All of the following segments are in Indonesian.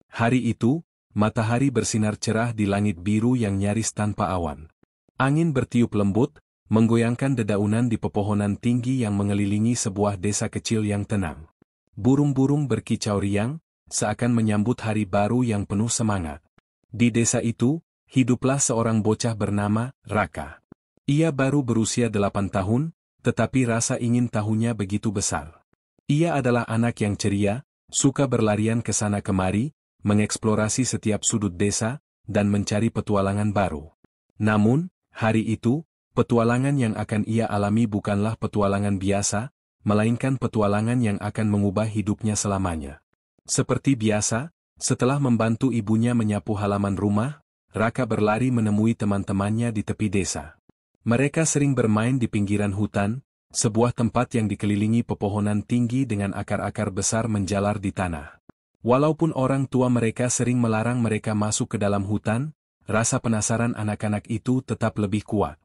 Hari itu, matahari bersinar cerah di langit biru yang nyaris tanpa awan. Angin bertiup lembut, menggoyangkan dedaunan di pepohonan tinggi yang mengelilingi sebuah desa kecil yang tenang. Burung-burung berkicau riang, seakan menyambut hari baru yang penuh semangat. Di desa itu, hiduplah seorang bocah bernama Raka. Ia baru berusia 8 tahun, tetapi rasa ingin tahunya begitu besar. Ia adalah anak yang ceria, suka berlarian ke sana kemari, mengeksplorasi setiap sudut desa, dan mencari petualangan baru. Namun, hari itu, petualangan yang akan ia alami bukanlah petualangan biasa, melainkan petualangan yang akan mengubah hidupnya selamanya. Seperti biasa, setelah membantu ibunya menyapu halaman rumah, Raka berlari menemui teman-temannya di tepi desa. Mereka sering bermain di pinggiran hutan, sebuah tempat yang dikelilingi pepohonan tinggi dengan akar-akar besar menjalar di tanah. Walaupun orang tua mereka sering melarang mereka masuk ke dalam hutan, rasa penasaran anak-anak itu tetap lebih kuat.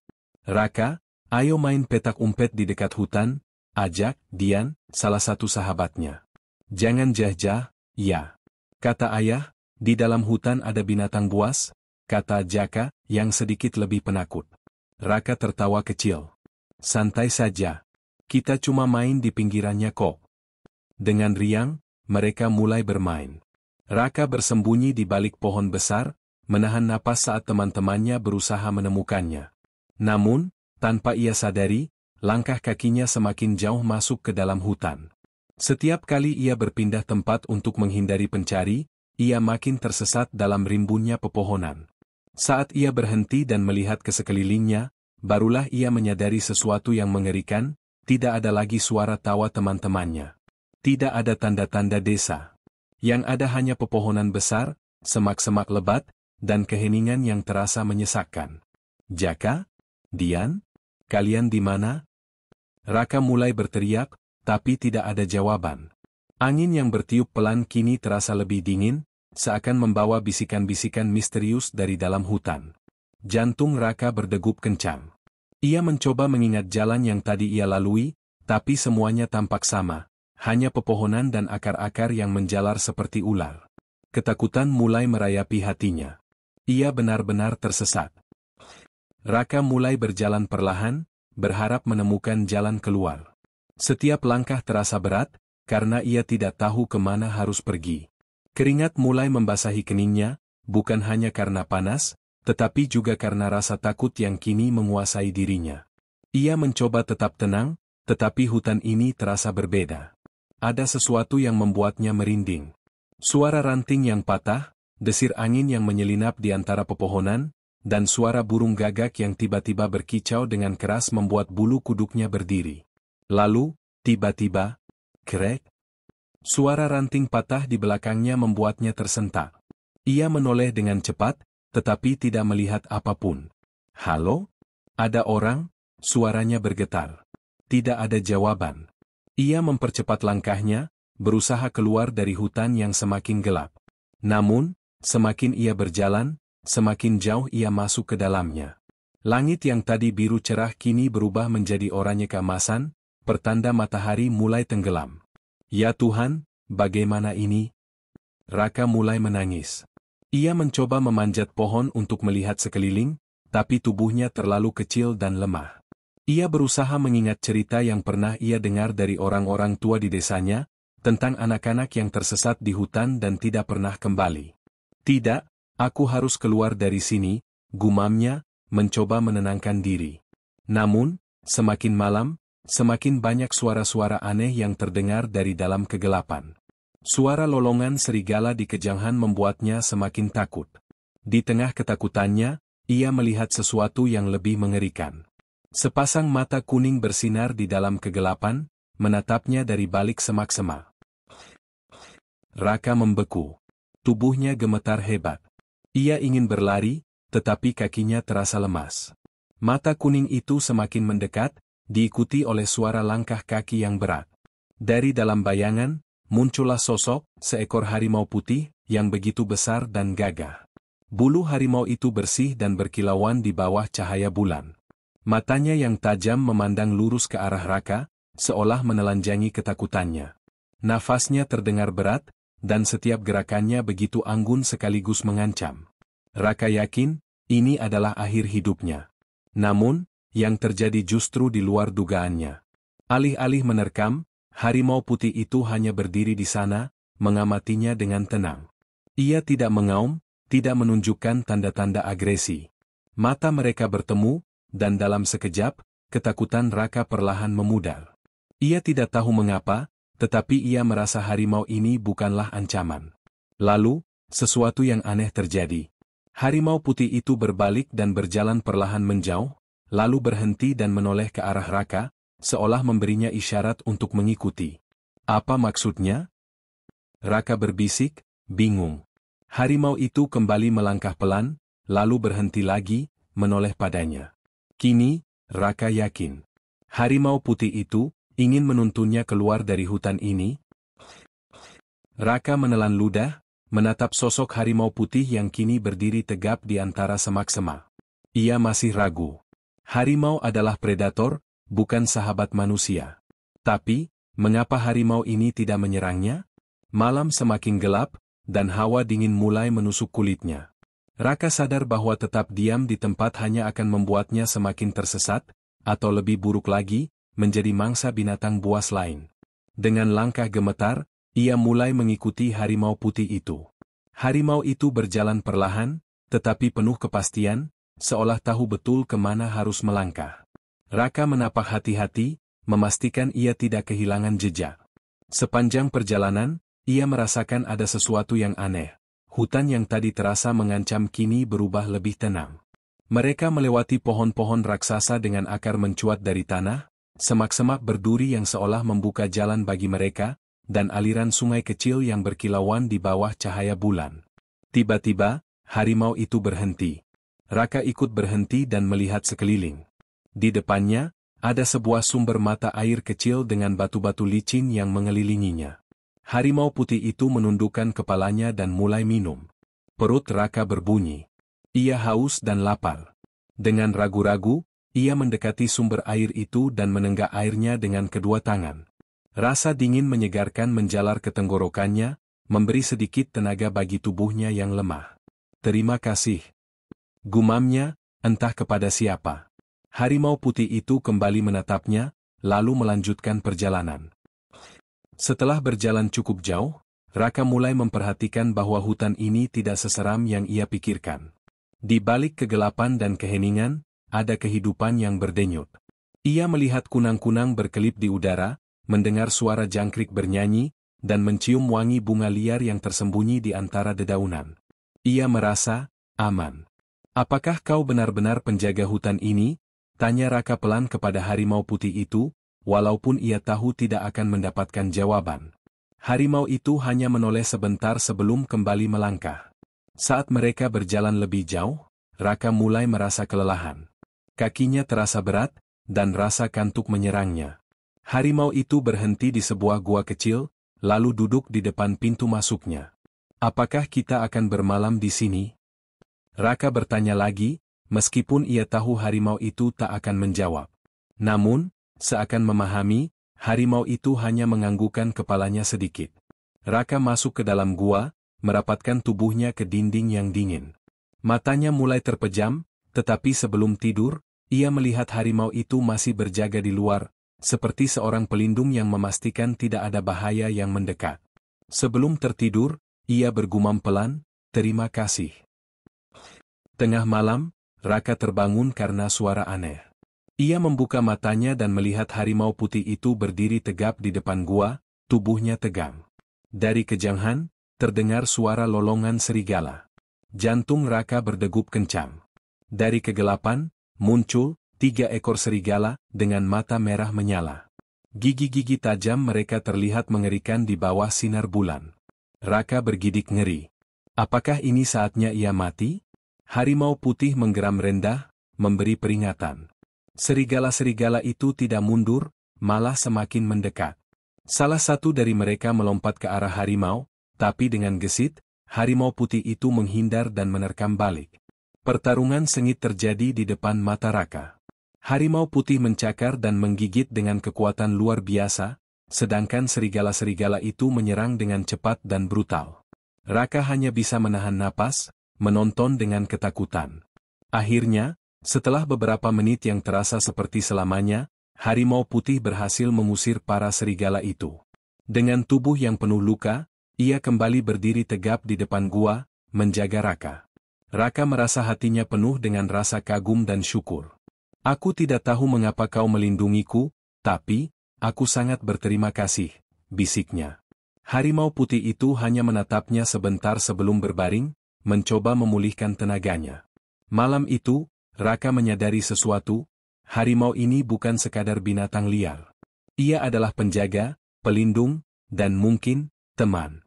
"Raka, ayo main petak umpet di dekat hutan," ajak Dian, salah satu sahabatnya. "Jangan jah-jah, ya," kata ayah. "Di dalam hutan ada binatang buas," kata Jaka, yang sedikit lebih penakut. Raka tertawa kecil. "Santai saja. Kita cuma main di pinggirannya kok." Dengan riang, mereka mulai bermain. Raka bersembunyi di balik pohon besar, menahan napas saat teman-temannya berusaha menemukannya. Namun, tanpa ia sadari, langkah kakinya semakin jauh masuk ke dalam hutan. Setiap kali ia berpindah tempat untuk menghindari pencari, ia makin tersesat dalam rimbunnya pepohonan. Saat ia berhenti dan melihat ke sekelilingnya, barulah ia menyadari sesuatu yang mengerikan, tidak ada lagi suara tawa teman-temannya. Tidak ada tanda-tanda desa. Yang ada hanya pepohonan besar, semak-semak lebat, dan keheningan yang terasa menyesakkan. "Jaka? Dian? Kalian di mana?" Raka mulai berteriak, tapi tidak ada jawaban. Angin yang bertiup pelan kini terasa lebih dingin, seakan membawa bisikan-bisikan misterius dari dalam hutan. Jantung Raka berdegup kencang. Ia mencoba mengingat jalan yang tadi ia lalui, tapi semuanya tampak sama, hanya pepohonan dan akar-akar yang menjalar seperti ular. Ketakutan mulai merayapi hatinya. Ia benar-benar tersesat. Raka mulai berjalan perlahan, berharap menemukan jalan keluar. Setiap langkah terasa berat, karena ia tidak tahu kemana harus pergi. Keringat mulai membasahi keningnya, bukan hanya karena panas, tetapi juga karena rasa takut yang kini menguasai dirinya. Ia mencoba tetap tenang, tetapi hutan ini terasa berbeda. Ada sesuatu yang membuatnya merinding. Suara ranting yang patah, desir angin yang menyelinap di antara pepohonan, dan suara burung gagak yang tiba-tiba berkicau dengan keras membuat bulu kuduknya berdiri. Lalu, tiba-tiba, krek. Suara ranting patah di belakangnya membuatnya tersentak. Ia menoleh dengan cepat, tetapi tidak melihat apapun. "Halo? Ada orang?" Suaranya bergetar. Tidak ada jawaban. Ia mempercepat langkahnya, berusaha keluar dari hutan yang semakin gelap. Namun, semakin ia berjalan, semakin jauh ia masuk ke dalamnya. Langit yang tadi biru cerah kini berubah menjadi oranye keemasan, pertanda matahari mulai tenggelam. "Ya Tuhan, bagaimana ini?" Raka mulai menangis. Ia mencoba memanjat pohon untuk melihat sekeliling, tapi tubuhnya terlalu kecil dan lemah. Ia berusaha mengingat cerita yang pernah ia dengar dari orang-orang tua di desanya, tentang anak-anak yang tersesat di hutan dan tidak pernah kembali. "Tidak, aku harus keluar dari sini," gumamnya, mencoba menenangkan diri. Namun, semakin malam, semakin banyak suara-suara aneh yang terdengar dari dalam kegelapan. Suara lolongan serigala di kejauhan membuatnya semakin takut. Di tengah ketakutannya, ia melihat sesuatu yang lebih mengerikan. Sepasang mata kuning bersinar di dalam kegelapan, menatapnya dari balik semak-semak. Raka membeku. Tubuhnya gemetar hebat. Ia ingin berlari, tetapi kakinya terasa lemas. Mata kuning itu semakin mendekat, diikuti oleh suara langkah kaki yang berat. Dari dalam bayangan, muncullah sosok, seekor harimau putih, yang begitu besar dan gagah. Bulu harimau itu bersih dan berkilauan di bawah cahaya bulan. Matanya yang tajam memandang lurus ke arah Raka, seolah menelanjangi ketakutannya. Nafasnya terdengar berat, dan setiap gerakannya begitu anggun sekaligus mengancam. Raka yakin, ini adalah akhir hidupnya. Namun, yang terjadi justru di luar dugaannya. Alih-alih menerkam, harimau putih itu hanya berdiri di sana, mengamatinya dengan tenang. Ia tidak mengaum, tidak menunjukkan tanda-tanda agresi. Mata mereka bertemu, dan dalam sekejap, ketakutan Raka perlahan memudar. Ia tidak tahu mengapa, tetapi ia merasa harimau ini bukanlah ancaman. Lalu, sesuatu yang aneh terjadi. Harimau putih itu berbalik dan berjalan perlahan menjauh, lalu berhenti dan menoleh ke arah Raka, seolah memberinya isyarat untuk mengikuti. Apa maksudnya? Raka berbisik, bingung. Harimau itu kembali melangkah pelan, lalu berhenti lagi, menoleh padanya. Kini, Raka yakin. Harimau putih itu ingin menuntunnya keluar dari hutan ini. Raka menelan ludah, menatap sosok harimau putih yang kini berdiri tegap di antara semak-semak. Ia masih ragu. Harimau adalah predator, bukan sahabat manusia. Tapi, mengapa harimau ini tidak menyerangnya? Malam semakin gelap, dan hawa dingin mulai menusuk kulitnya. Raka sadar bahwa tetap diam di tempat hanya akan membuatnya semakin tersesat, atau lebih buruk lagi, menjadi mangsa binatang buas lain. Dengan langkah gemetar, ia mulai mengikuti harimau putih itu. Harimau itu berjalan perlahan, tetapi penuh kepastian, seolah tahu betul kemana harus melangkah. Raka menapak hati-hati, memastikan ia tidak kehilangan jejak. Sepanjang perjalanan, ia merasakan ada sesuatu yang aneh. Hutan yang tadi terasa mengancam kini berubah lebih tenang. Mereka melewati pohon-pohon raksasa dengan akar mencuat dari tanah, semak-semak berduri yang seolah membuka jalan bagi mereka, dan aliran sungai kecil yang berkilauan di bawah cahaya bulan. Tiba-tiba, harimau itu berhenti. Raka ikut berhenti dan melihat sekeliling. Di depannya, ada sebuah sumber mata air kecil dengan batu-batu licin yang mengelilinginya. Harimau putih itu menundukkan kepalanya dan mulai minum. Perut Raka berbunyi. Ia haus dan lapar. Dengan ragu-ragu, ia mendekati sumber air itu dan menenggak airnya dengan kedua tangan. Rasa dingin menyegarkan menjalar ke tenggorokannya, memberi sedikit tenaga bagi tubuhnya yang lemah. Terima kasih. Gumamnya, entah kepada siapa. Harimau putih itu kembali menatapnya, lalu melanjutkan perjalanan. Setelah berjalan cukup jauh, Raka mulai memperhatikan bahwa hutan ini tidak seseram yang ia pikirkan. Di balik kegelapan dan keheningan, ada kehidupan yang berdenyut. Ia melihat kunang-kunang berkelip di udara, mendengar suara jangkrik bernyanyi, dan mencium wangi bunga liar yang tersembunyi di antara dedaunan. Ia merasa aman. Apakah kau benar-benar penjaga hutan ini? Tanya Raka pelan kepada harimau putih itu, walaupun ia tahu tidak akan mendapatkan jawaban. Harimau itu hanya menoleh sebentar sebelum kembali melangkah. Saat mereka berjalan lebih jauh, Raka mulai merasa kelelahan. Kakinya terasa berat, dan rasa kantuk menyerangnya. Harimau itu berhenti di sebuah gua kecil, lalu duduk di depan pintu masuknya. Apakah kita akan bermalam di sini? Raka bertanya lagi, meskipun ia tahu harimau itu tak akan menjawab. Namun, seakan memahami, harimau itu hanya menganggukkan kepalanya sedikit. Raka masuk ke dalam gua, merapatkan tubuhnya ke dinding yang dingin. Matanya mulai terpejam, tetapi sebelum tidur, ia melihat harimau itu masih berjaga di luar, seperti seorang pelindung yang memastikan tidak ada bahaya yang mendekat. Sebelum tertidur, ia bergumam pelan, "Terima kasih." Tengah malam, Raka terbangun karena suara aneh. Ia membuka matanya dan melihat harimau putih itu berdiri tegap di depan gua, tubuhnya tegang. Dari kejauhan, terdengar suara lolongan serigala. Jantung Raka berdegup kencang. Dari kegelapan, muncul 3 ekor serigala dengan mata merah menyala. Gigi-gigi tajam mereka terlihat mengerikan di bawah sinar bulan. Raka bergidik ngeri. Apakah ini saatnya ia mati? Harimau putih menggeram rendah, memberi peringatan. Serigala-serigala itu tidak mundur, malah semakin mendekat. Salah satu dari mereka melompat ke arah harimau, tapi dengan gesit, harimau putih itu menghindar dan menerkam balik. Pertarungan sengit terjadi di depan mata Raka. Harimau putih mencakar dan menggigit dengan kekuatan luar biasa, sedangkan serigala-serigala itu menyerang dengan cepat dan brutal. Raka hanya bisa menahan napas, menonton dengan ketakutan. Akhirnya, setelah beberapa menit yang terasa seperti selamanya, harimau putih berhasil mengusir para serigala itu. Dengan tubuh yang penuh luka, ia kembali berdiri tegap di depan gua, menjaga Raka. Raka merasa hatinya penuh dengan rasa kagum dan syukur. Aku tidak tahu mengapa kau melindungiku, tapi, aku sangat berterima kasih, bisiknya. Harimau putih itu hanya menatapnya sebentar sebelum berbaring, mencoba memulihkan tenaganya. Malam itu, Raka menyadari sesuatu, harimau ini bukan sekadar binatang liar. Ia adalah penjaga, pelindung, dan mungkin, teman.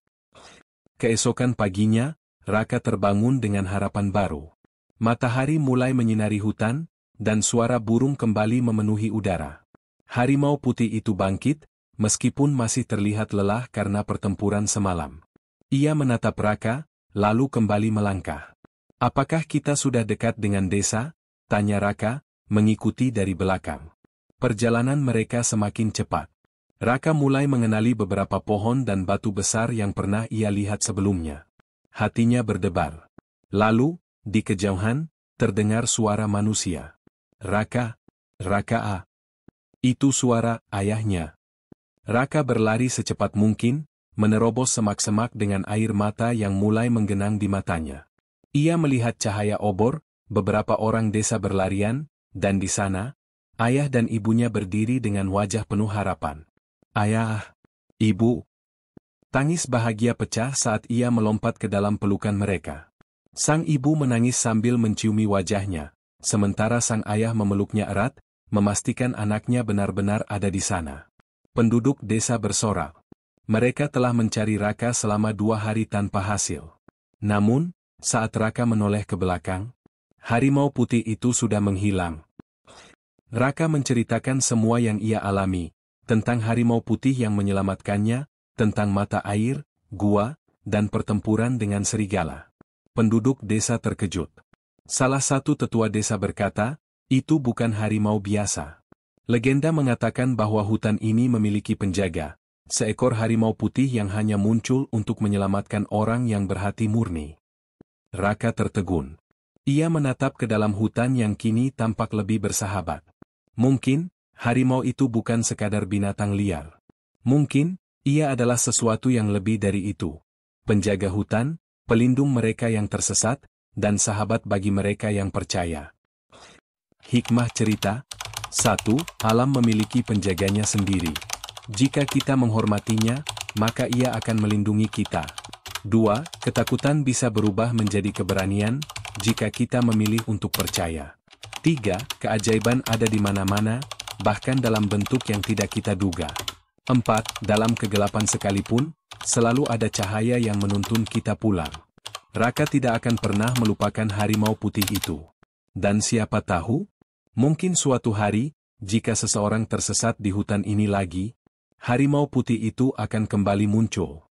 Keesokan paginya, Raka terbangun dengan harapan baru. Matahari mulai menyinari hutan, dan suara burung kembali memenuhi udara. Harimau putih itu bangkit, meskipun masih terlihat lelah karena pertempuran semalam. Ia menatap Raka, lalu kembali melangkah. "Apakah kita sudah dekat dengan desa?" tanya Raka, mengikuti dari belakang. Perjalanan mereka semakin cepat. Raka mulai mengenali beberapa pohon dan batu besar yang pernah ia lihat sebelumnya. Hatinya berdebar. Lalu, di kejauhan, terdengar suara manusia. "Raka, Raka." Itu suara ayahnya. Raka berlari secepat mungkin, menerobos semak-semak dengan air mata yang mulai menggenang di matanya. Ia melihat cahaya obor, beberapa orang desa berlarian, dan di sana, ayah dan ibunya berdiri dengan wajah penuh harapan. "Ayah, Ibu." Tangis bahagia pecah saat ia melompat ke dalam pelukan mereka. Sang ibu menangis sambil menciumi wajahnya, sementara sang ayah memeluknya erat, memastikan anaknya benar-benar ada di sana. Penduduk desa bersorak. Mereka telah mencari Raka selama 2 hari tanpa hasil. Namun, saat Raka menoleh ke belakang, harimau putih itu sudah menghilang. Raka menceritakan semua yang ia alami, tentang harimau putih yang menyelamatkannya, tentang mata air, gua, dan pertempuran dengan serigala. Penduduk desa terkejut. Salah satu tetua desa berkata, "Itu bukan harimau biasa." Legenda mengatakan bahwa hutan ini memiliki penjaga, seekor harimau putih yang hanya muncul untuk menyelamatkan orang yang berhati murni. Raka tertegun. Ia menatap ke dalam hutan yang kini tampak lebih bersahabat. Mungkin, harimau itu bukan sekadar binatang liar. Mungkin, ia adalah sesuatu yang lebih dari itu. Penjaga hutan, pelindung mereka yang tersesat, dan sahabat bagi mereka yang percaya. Hikmah cerita: 1. Alam memiliki penjaganya sendiri. Jika kita menghormatinya, maka ia akan melindungi kita. 2. Ketakutan bisa berubah menjadi keberanian, jika kita memilih untuk percaya. 3. Keajaiban ada di mana-mana, bahkan dalam bentuk yang tidak kita duga. 4. Dalam kegelapan sekalipun, selalu ada cahaya yang menuntun kita pulang. Raka tidak akan pernah melupakan harimau putih itu. Dan siapa tahu, mungkin suatu hari, jika seseorang tersesat di hutan ini lagi, harimau putih itu akan kembali muncul.